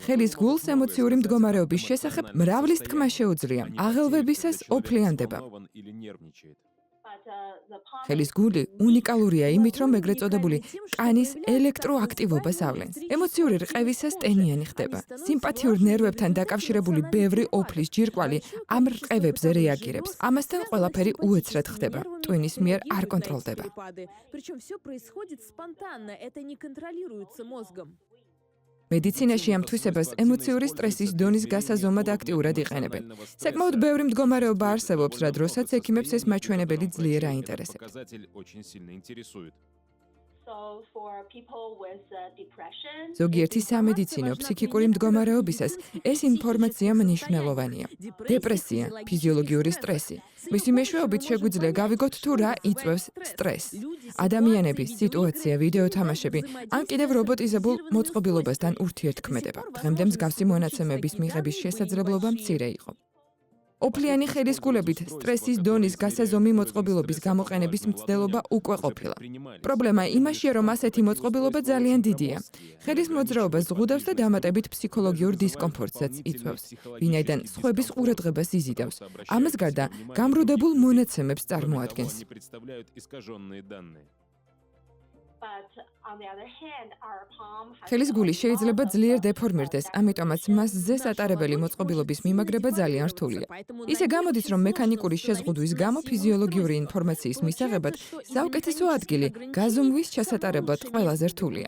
ხელის გულს ემოციური მდგომარეობის შესახებ მრავლის თქმა შეუძლია, აღელვებისას ოფლიანდება. ხელის გული უნიკალურია იმით, რომ ეგრეთ წოდებული კანის ელექტროაქტივობას ავლენს. ემოციური რყევისას ტენიანი ხდება. სიმპათიურ ნერვებთან დაკავშირებული ბევრი ოფლის ჯირკვალი ამ რყევებზე რეაგირებს. ამასთან ყველაფერი უეცრად ხდება. ტვინის მიერ არ კონტროლდება. მედიცინაში ამ თვისებას ემოციური სტრესის დონის გასაზომად აქტიურად იყენებენ. საკმაოდ ბევრი მდგომარეობა არსებობს, რა დროსაც ექიმებს ეს მაჩვენებელი ძლიერ აინტერესებთ. ზოგიერთი სამედიცინო ფსიქიკური მდგომარეობისას ეს ინფორმაცია მნიშვნელოვანია. დეპრესია, ფიზიოლოგიური სტრესი. მისი მეშვეობით შეგვიძლია გავიგოთ თუ რა იწვევს სტრესს. ადამიანები, სიტუაცია, ვიდეო თამაშები, ან კიდევ რობოტიზებულ მოწყობილობასთან ურთიერთქმედება. დღემდე მსგავსი მონაცემების მიღების შესაძლებლობა მცირე იყო. ოფლიანი ხელის გულებით სტრესის დონის გასაზომი მოწყობილობის გამოყენების მცდელობა უკვე ყოფილა. პრობლემა იმაშია, რომ ასეთი მოწყობილობა ძალიან დიდია. ხელის მოძრაობა ზღუდავს და დამატებით ფსიქოლოგიურ დისკომფორტსაც იწვევს, ვინაიდან სხვების ყურადღებას იზიდავს. ამას გარდა, გამრუდებულ მონაცემებს წარმოადგენს. ხელის გული შეიძლება ძლიერ დეფორმირდეს, ამიტომაც მასზე სატარებელი მოწყობილობის მიმაგრება ძალიან რთულია. ისე გამოდის, რომ მექანიკური შეზღუდვის გამო ფიზიოლოგიური ინფორმაციის მისაღებად საუკეთესო ადგილი გაზომვის ჩასატარებლად ყველაზე რთულია.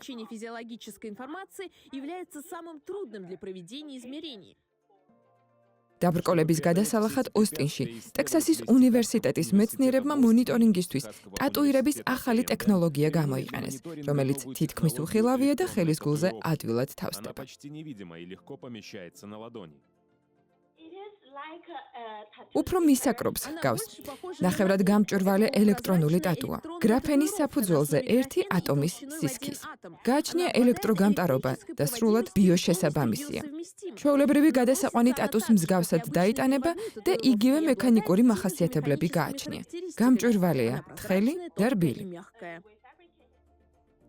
დაბრკოლების გადასალახად ოსტინში, ტექსასის უნივერსიტეტის მეცნიერებმა მონიტორინგისთვის ტატუირების ახალი ტექნოლოგია გამოიყენეს, რომელიც თითქმის უხილავია და ხელის გულზე ადვილად თავსდება. უფრო მისაკრობს ჰგავს. ნახევრად გამჭვირვალე ელექტრონული ტატუა. გრაფენის საფუძველზე ერთი ატომის სისქის. გააჩნია ელექტროგამტარობა და სრულად ბიოშესაბამისია. ჩვეულებრივი გადასაყვანი ტატუს მსგავსად დაიტანება და იგივე მექანიკური მახასიათებლები გააჩნია. გამჭვირვალეა, თხელი და რბილი.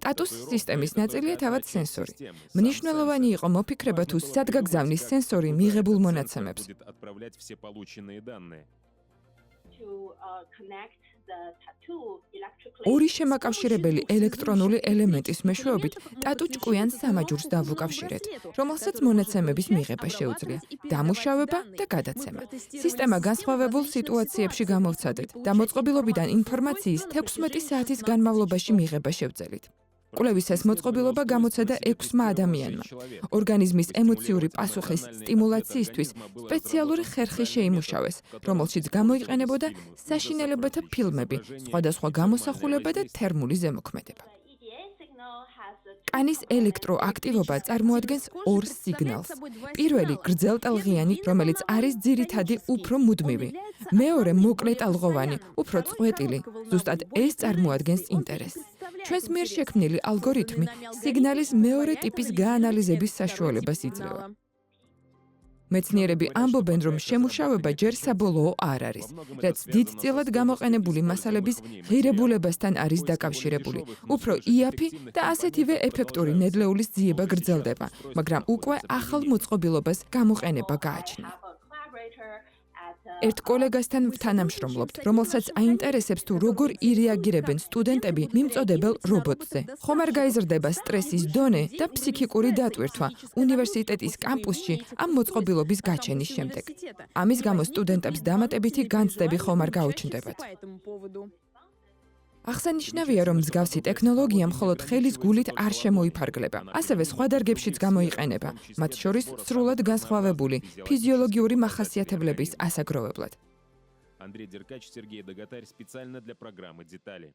ტატუს სისტემის ნაწილია თავად სენსორი. მნიშვნელოვანი იყო მოფიქრება თუ სად გაგზავნის სენსორი მიღებულ მონაცემებს. ორი შემაკავშირებელი ელექტრონული ელემენტის მეშვეობით ტატუ ჭკვიან სამაჯურს დავუკავშირეთ, რომელსაც მონაცემების მიღება შეუძლია, დამუშავება და გადაცემა. სისტემა განსხვავებულ სიტუაციებში გამოვცადეთ და მოწყობილობიდან ინფორმაციის 16 საათის განმავლობაში მიღება შევძელით. კვლევისას მოწყობილობა გამოცადა 6-მა ადამიანმა. ორგანიზმის ემოციური პასუხის სტიმულაციისთვის სპეციალური ხერხი შეიმუშავეს, რომელშიც გამოიყენებოდა საშინელებათა ფილმები, სხვადასხვა გამოსახულება და თერმული ზემოქმედება. კანის ელექტროაქტივობა წარმოადგენს ორ სიგნალს. პირველი გრძელტალღიანი, რომელიც არის ძირითადი უფრო მუდმივი. მეორე მოკლეტალღოვანი, უფრო წყვეტილი. ზუსტად ეს წარმოადგენს ინტერესს. ჩვენს მიერ შექმნილი ალგორითმი სიგნალის მეორე ტიპის გაანალიზების საშუალებას იძლევა. მეცნიერები ამბობენ, რომ შემუშავება ჯერ საბოლოო არ არის, რაც დიდწილად გამოყენებული მასალების ღირებულებასთან არის დაკავშირებული. უფრო იაფი და ასეთივე ეფექტური ნედლეულის ძიება გრძელდება, მაგრამ უკვე ახალ მოწყობილობას გამოყენება გააჩნია. ერთ კოლეგასთან ვთანამშრომლობთ, რომელსაც აინტერესებს თუ როგორ ირეაგირებენ სტუდენტები მიმწოდებელ რობოტზე. ხომ არ გაიზრდება სტრესის დონე და ფსიქიკური დატვირთვა უნივერსიტეტის კამპუსში ამ მოწყობილობის გაჩენის შემდეგ. ამის გამო სტუდენტებს დამატებითი განცდები ხომ არ გაუჩნდებათ. აღსანიშნავია, რომ მსგავსი ტექნოლოგია მხოლოდ ხელის გულით არ შემოიფარგლება. ასევე სხვა დარგებშიც გამოიყენება, მათ შორის სრულად განსხვავებული ფიზიოლოგიური მახასიათებლების ასაგროვებლად. Андрей Деркач, Сергей Дагатарь специально для программы «Детали».